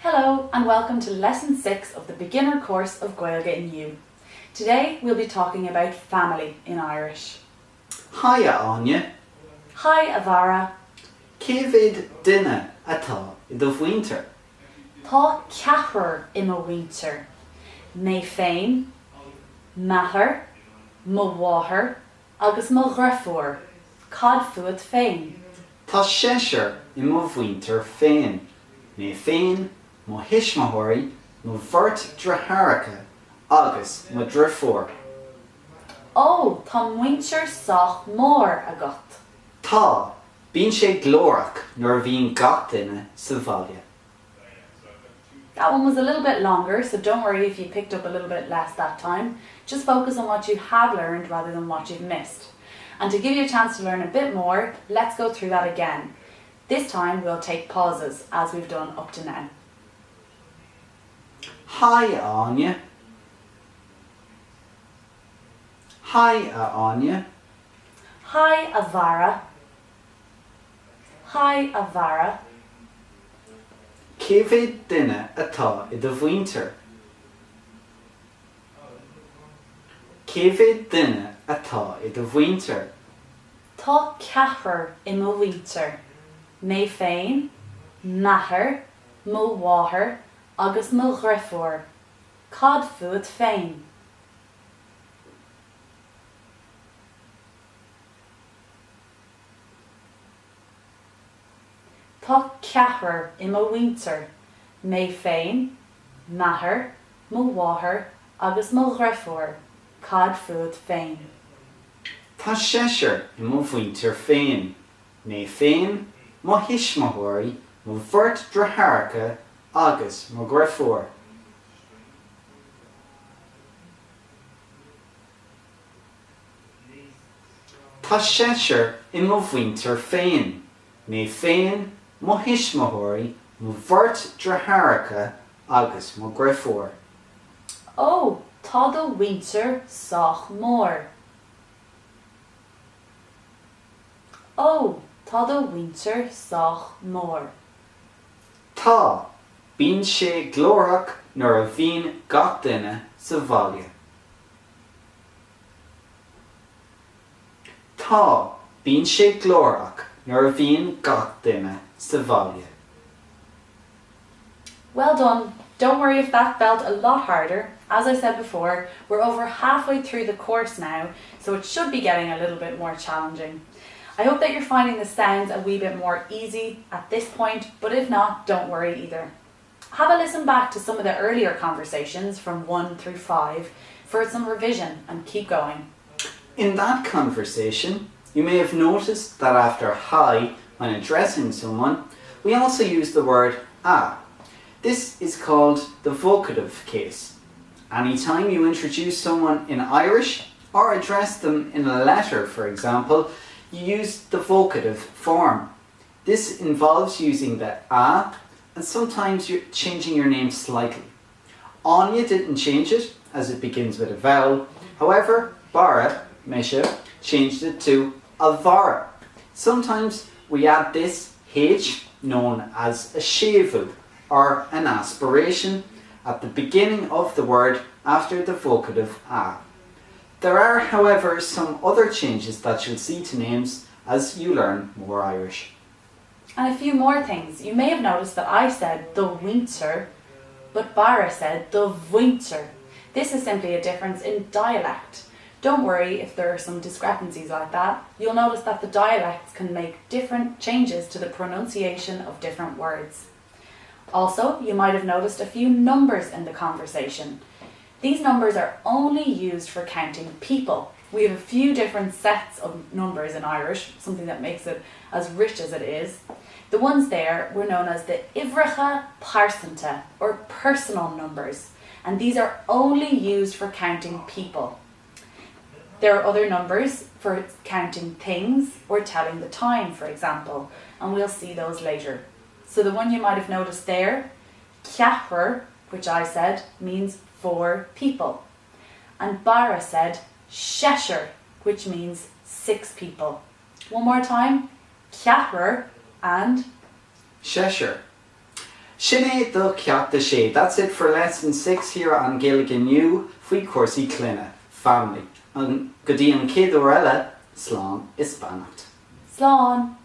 Hello and welcome to Lesson 6 of the beginner course of Gaeilge Inniu. Today we'll be talking about family in Irish. Haigh Áine. Haigh Bharra. Céad duine atá I do mhuintir. Tá ceathrar I mhuintir. Féin, mháthair, mháthair, agus dheirfiúr. Féin. Tá seisear I mhuintir féin. Féin, mhuintir, bheirt deartháireacha, agus dheirfiúr. Ó, tá mhuintir sách agat. Tá, bíonn glórach nuair bhíonn gach duine sa bhaile. That one was a little bit longer, so don't worry if you picked up a little bit less that time. Just focus on what you have learned rather than what you've missed. And to give you a chance to learn a bit more, let's go through that again. This time we'll take pauses, as we've done up to now. Haigh Áine. Haigh Áine. Haigh Bharra. Haigh Bharra. Céad duine atá I do mhuintir. Céad duine atá I do mhuintir. Tá ceathrar I mhuintir. Féin, mháthair, mháthair, agus dheirfiúr. Féin. Tá ceathrar I mhuintir. Féin, mháthair, mháthair, agus dheirfiúr. Féin. Tá seisear I mhuintir féin. Féin, mhuintir, bheirt deartháireacha, agus dheirfiúr. Tá seisear I mhuintir féin. Féin, mhuintir, bheirt deartháireacha, agus dheirfiúr. Ó, tá do mhuintir sách Ó, tá do mhuintir sách Tá, bíonn glórach nuair bhíonn gach duine sa bhaile. Tá, bíonn glórach nuair bhíonn gach duine sa bhaile. Well done. Don't worry if that felt a lot harder. As I said before, we're over halfway through the course now, so it should be getting a little bit more challenging. I hope that you're finding the sounds a wee bit more easy at this point, but if not, don't worry either. Have a listen back to some of the earlier conversations from 1 through 5 for some revision and keep going. In that conversation, you may have noticed that after hi, when addressing someone, we also use the word a. This is called the vocative case. Anytime you introduce someone in Irish or address them in a letter, for example, you use the vocative form. This involves using the a and sometimes you're changing your name slightly. Áine didn't change it as it begins with a vowel. However, Barra, mhéad, changed it to a Bharra. Sometimes we add this H, known as a séisear, or an aspiration, at the beginning of the word after the vocative a. There are, however, some other changes that you'll see to names as you learn more Irish. And a few more things. You may have noticed that I said the mhuintir, but Barra said the mhuintir. This is simply a difference in dialect. Don't worry if there are some discrepancies like that. You'll notice that the dialects can make different changes to the pronunciation of different words. Also, you might have noticed a few numbers in the conversation. These numbers are only used for counting people. We have a few different sets of numbers in Irish, something that makes it as rich as it is. The ones there were known as the uimhreacha persanta, or personal numbers, and these are only used for counting people. There are other numbers for counting things or telling the time, for example, and we'll see those later. So the one you might have noticed there, ceathrar, which I said means 4 people. And Barra said seisear, which means 6 people. One more time, ceathrar and Seisear. Sinné do ceacht de sé. That's it for lesson 6 here on Gaeilge Inniu, faoi cuasaí cluine, family. An go dtí an céad ó eile, slán is bannacht. Slán.